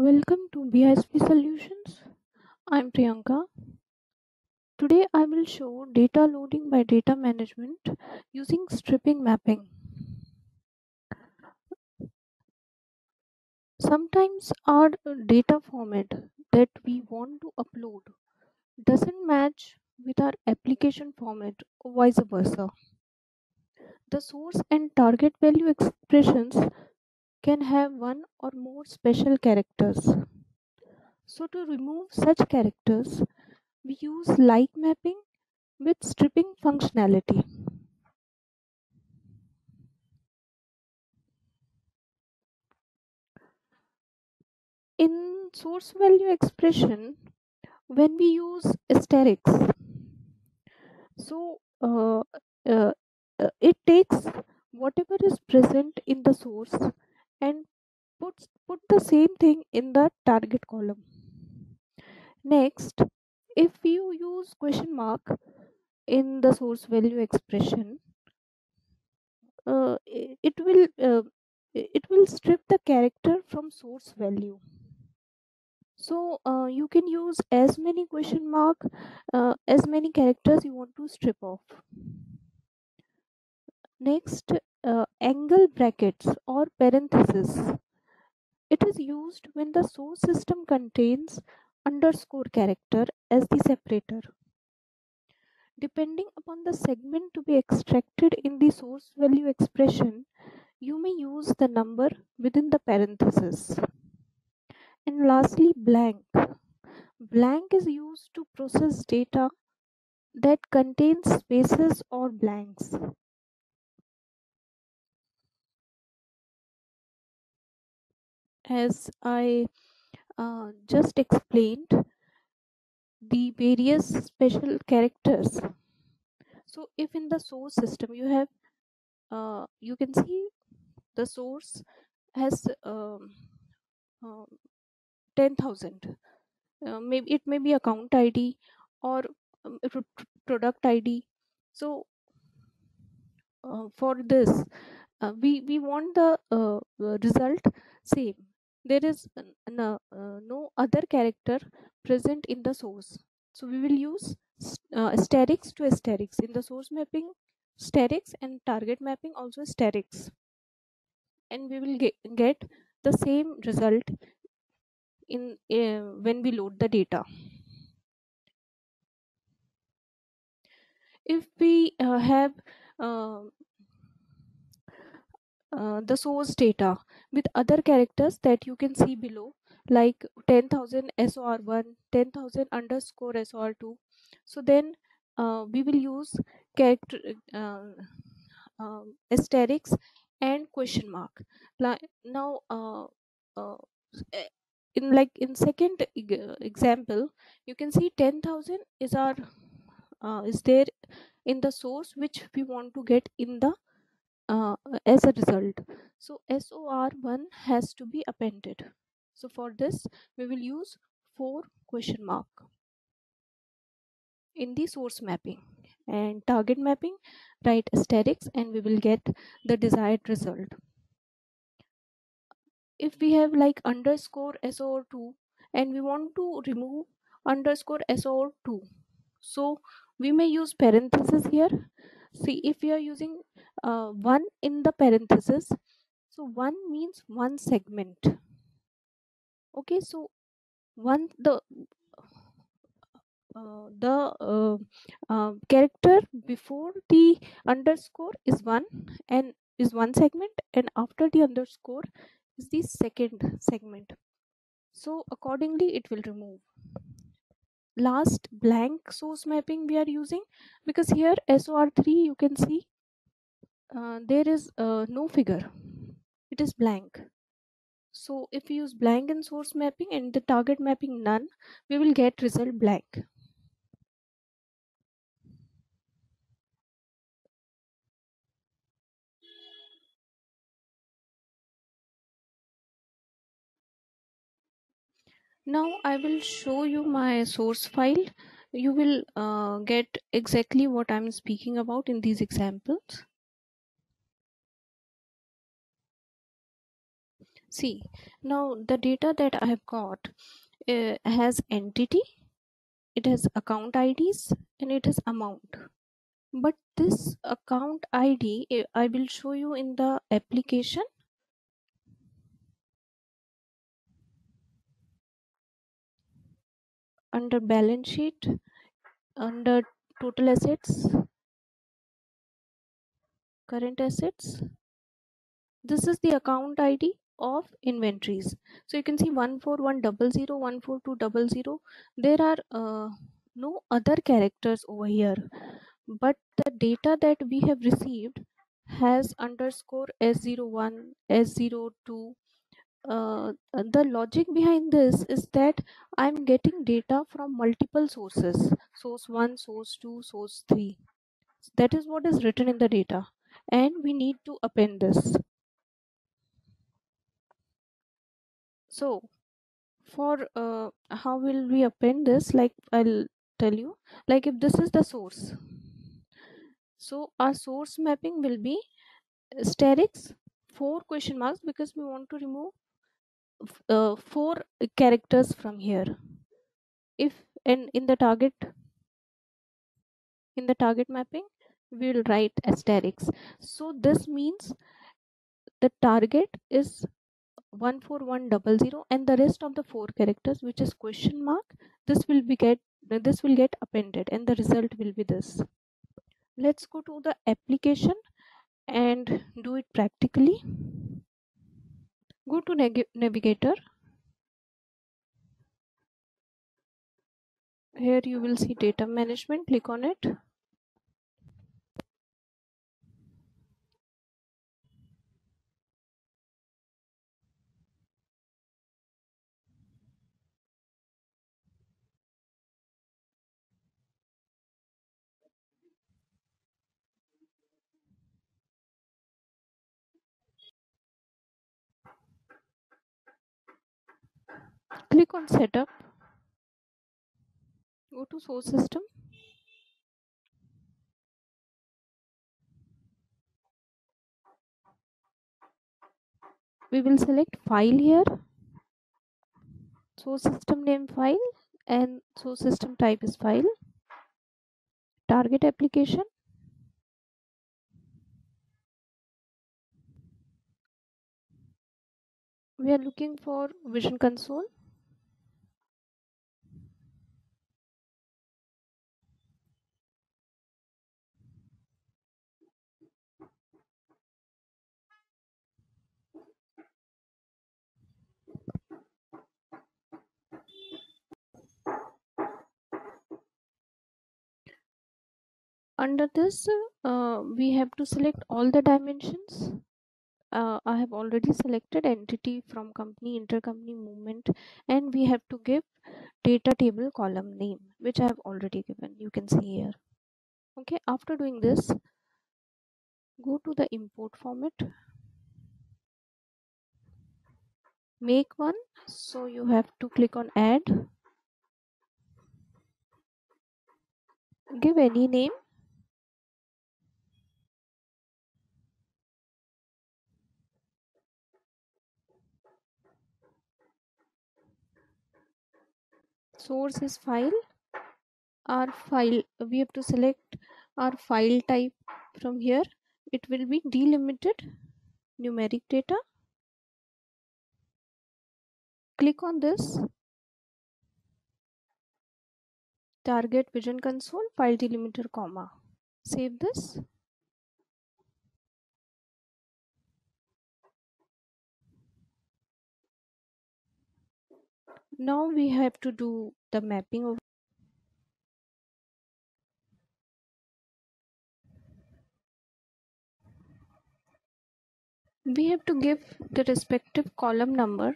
Welcome to BISP Solutions. I'm Priyanka. Today I will show data loading by data management using stripping mapping. Sometimes our data format that we want to upload doesn't match with our application format or vice versa. The source and target value expressions can have one or more special characters. So to remove such characters, we use like mapping with stripping functionality. In source value expression, when we use asterisks, so it takes whatever is present in the source and put the same thing in the target column. Next, if you use question mark in the source value expression, it will strip the character from source value. So you can use as many question mark as many characters you want to strip off. Next, angle brackets or parentheses. It is used when the source system contains underscore character as the separator. Depending upon the segment to be extracted in the source value expression, you may use the number within the parentheses. And lastly, blank. Blank is used to process data that contains spaces or blanks. As I just explained, the various special characters. So if in the source system you have, you can see the source has 10,000. Maybe it may be account ID or product ID. So for this, we want the result same. There is no other character present in the source, so we will use asterisk to asterisk in the source mapping, asterisk, and target mapping also asterisk, and we will get the same result in when we load the data. If we have uh, the source data with other characters that you can see below, like 10,000 SOR1, 10,000 underscore SOR2. So then we will use character asterisk and question mark. Now, in second example, you can see 10,000 is our is there in the source which we want to get in the as a result. So SOR1 has to be appended. So for this, we will use 4 question mark in the source mapping, and target mapping, write asterisk, and we will get the desired result. If we have like underscore SOR2 and we want to remove underscore SOR2, so we may use parenthesis here. See, if we are using 1 in the parenthesis, so 1 means one segment. Okay, so one the character before the underscore is 1 and is one segment, and after the underscore is the second segment. So accordingly it will remove. Last, blank source mapping we are using, because here SOR3 you can see there is no figure, it is blank. So if we use blank in source mapping and the target mapping none, we will get result blank. Now I will show you my source file. You will get exactly what I'm speaking about in these examples. See, now the data that I have got has entity, it has account IDs, and it has amount. But this account ID, I will show you in the application under balance sheet, under total assets, current assets. This is the account ID of inventories. So you can see 14100, 14200. There are no other characters over here, but the data that we have received has underscore S01, S02. The logic behind this is that I'm getting data from multiple sources, source 1, source 2, source 3. That is what is written in the data, and we need to append this. So for how will we append this, like I'll tell you, like if this is the source, so our source mapping will be asterisk 4 question marks, because we want to remove 4 characters from here. If and in the target mapping we will write asterisk. So this means the target is 14100, and the rest of the 4 characters, which is question mark, this will get appended, and the result will be this. Let's go to the application and do it practically. Go to navigator. Here you will see data management. Click on it. Click on setup. Go to source system. We will select file here, source system name file, and source system type is file. Target application. We are looking for Vision Console. Under this, we have to select all the dimensions. I have already selected entity from company, intercompany movement, and we have to give data table column name, which I have already given. You can see here. Okay, after doing this, go to the import format, make one. So you have to click on add, give any name. Source is file. Our file, we have to select our file type from here. It will be delimited numeric data. Click on this, target Vision Console, file delimiter, comma. Save this. Now we have to do the mapping of. We have to give the respective column number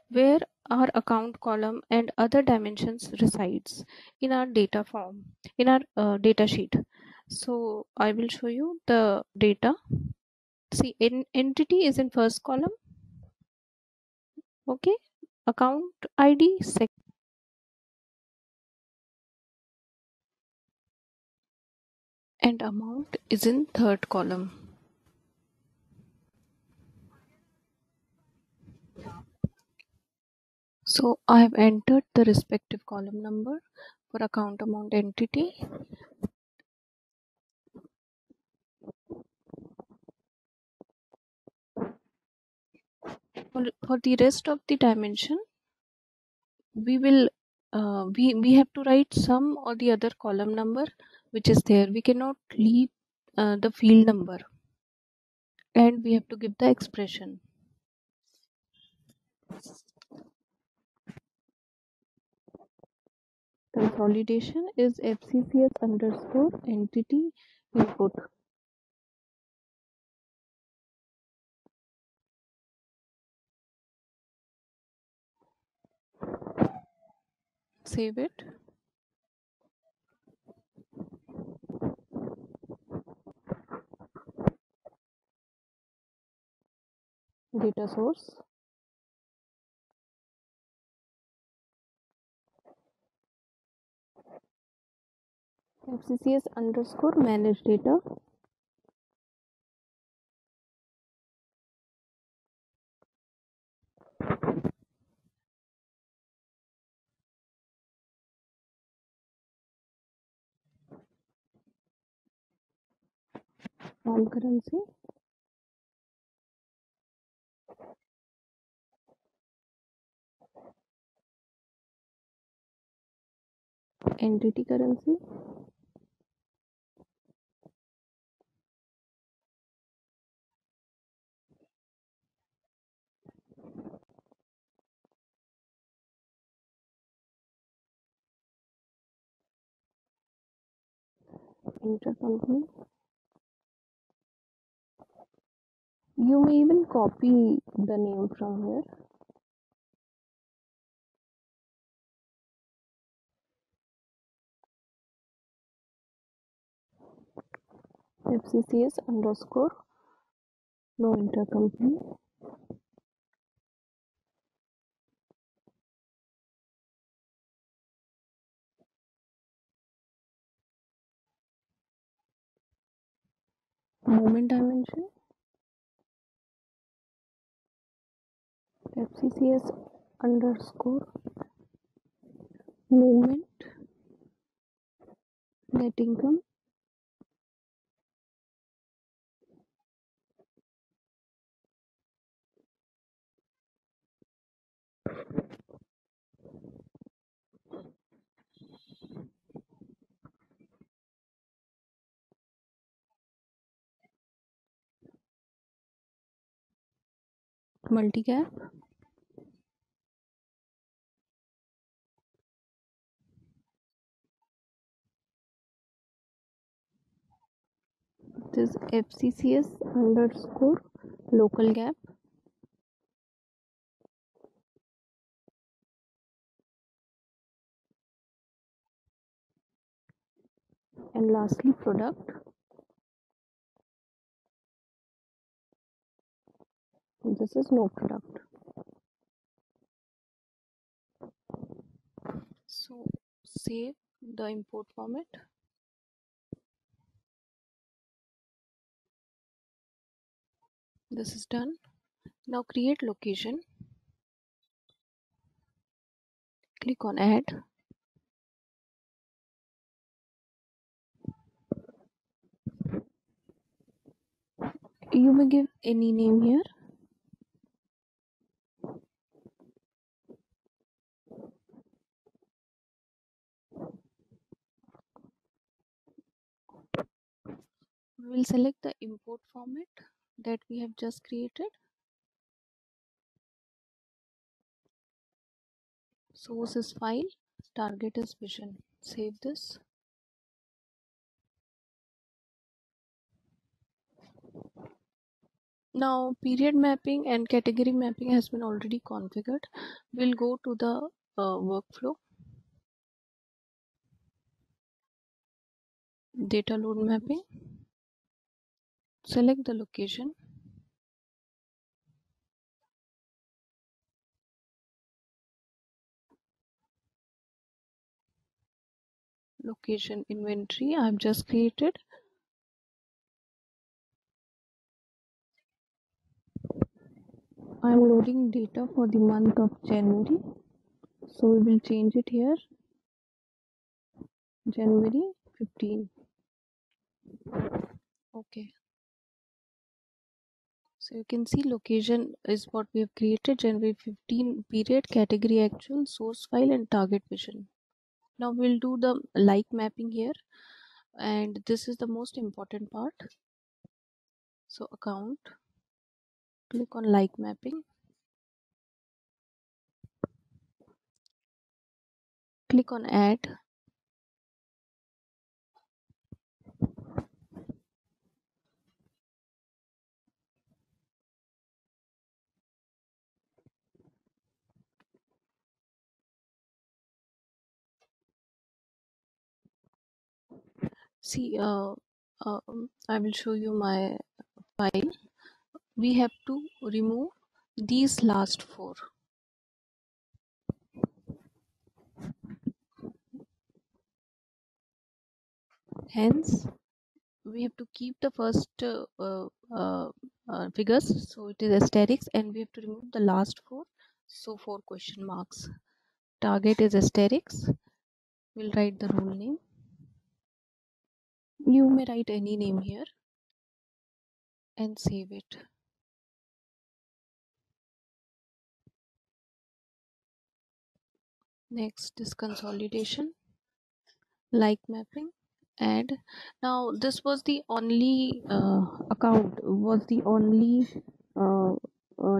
where our account column and other dimensions resides in our data form, in our data sheet. So I will show you the data. See, entity is in first column. Okay, account ID second, and amount is in third column. So I have entered the respective column number for account amount entity. For the rest of the dimension, we will we have to write some or the other column number which is there. We cannot leave the field number, and we have to give the expression. Consolidation is FCCS underscore entity input. Save it. Data source. FCCS underscore manage data. Farm currency. Entity currency. Intercompany. You may even copy the name from here. FCCS underscore no intercompany. Movement dimension. FCCS underscore movement net income. Multi-gap. This FCCS underscore local gap. And lastly product. This is no product. So save the import format. This is done. Now create location. Click on add. You may give any name here. We will select the import format that we have just created. Source is file, target is vision. Save this. Now period mapping and category mapping has been already configured. We'll go to the workflow. Data load mapping. Select the location. Location inventory I've just created. I'm loading data for the month of January. So we will change it here, January 15. Okay. So you can see location is what we have created, January 15 period, category actual, source file and target vision. Now we'll do the like mapping here, and this is the most important part. So account, click on like mapping, click on add. See, I will show you my file. We have to remove these last four. Hence, we have to keep the first figures, so it is asterisk, and we have to remove the last four, so 4 question marks. Target is asterisk. We'll write the role name. You may write any name here and save it. Next is consolidation, like mapping, add. Now this was the only account, was the only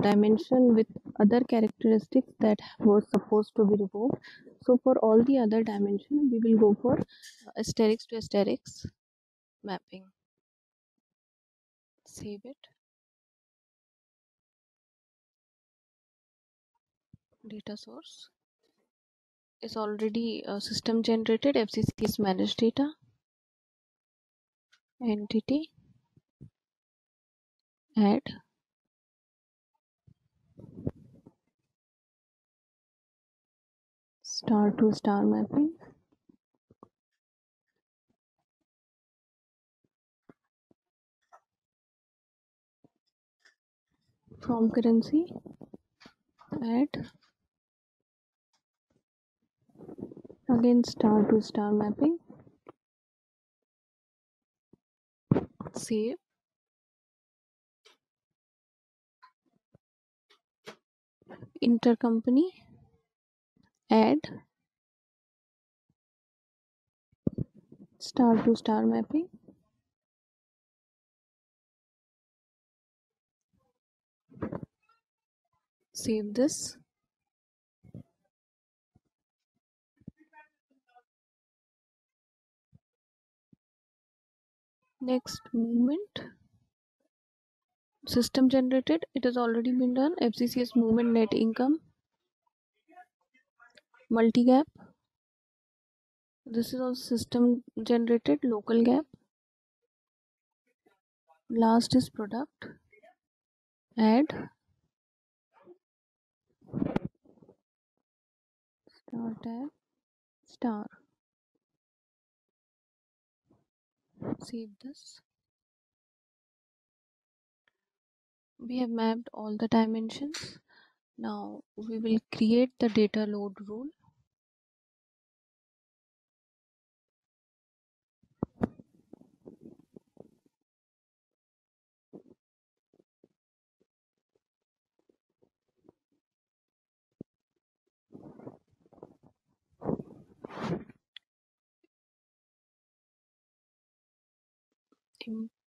dimension with other characteristics that was supposed to be removed. So for all the other dimension, we will go for asterisk to asterisk mapping. Save it. Data source is already system generated. FCCS managed data. Entity. Add. Star to star mapping. From currency. Add. Again star to star mapping. Save. Intercompany. Add. Star to star mapping. Save this. Next, movement. System generated. It has already been done. FCCS movement net income. Multi-gap. This is also system generated. Local gap. Last is product. Add. Star tab. Star. Save this. We have mapped all the dimensions. Now we will create the data load rule.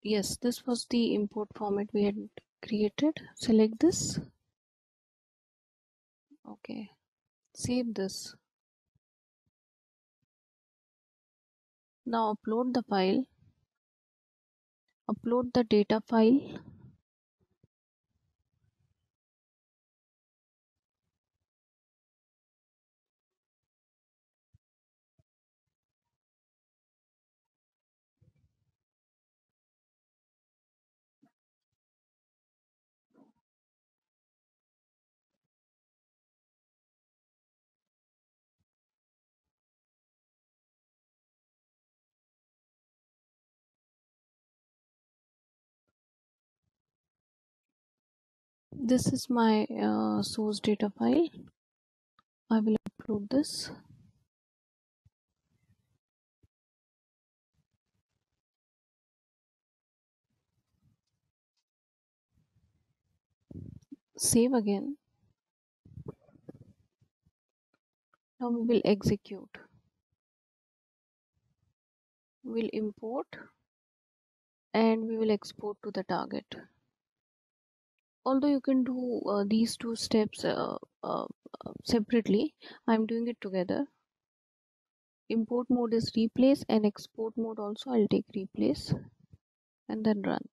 Yes, this was the import format we had created. Select this. Okay, save this. Now upload the file. Upload the data file. This is my source data file. I will Include this. Save again. Now we will execute. We'll import and we will export to the target. Although you can do these two steps separately, I'm doing it together. Import mode is replace and export mode also I'll take replace and then run.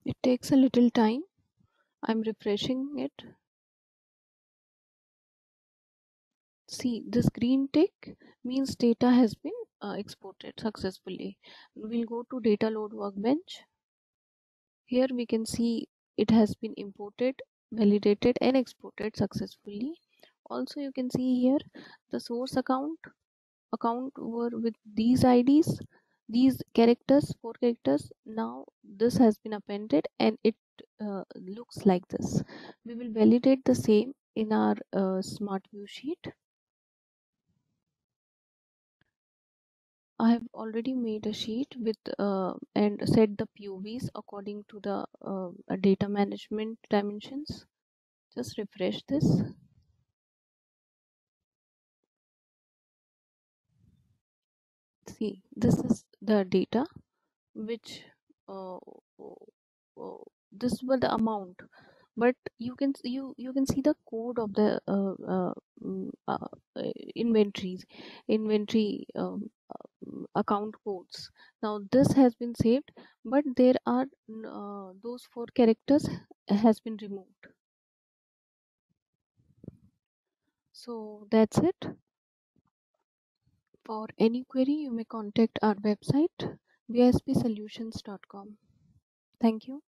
It takes a little time. I'm refreshing it. See, this green tick means data has been exported successfully. We'll go to data load workbench. Here we can see it has been imported, validated and exported successfully. Also you can see here the source account were with these IDs, these characters, 4 characters. Now this has been appended and it looks like this. We will validate the same in our smart view sheet. I have already made a sheet with and set the POVs according to the data management dimensions. Just refresh this. See, this is the data which uh, this was the amount, but you can see the code of the mm, uh, inventory account codes. Now this has been saved, but there are those 4 characters has been removed. So that's it. For any query you may contact our website bispsolutions.com. Thank you.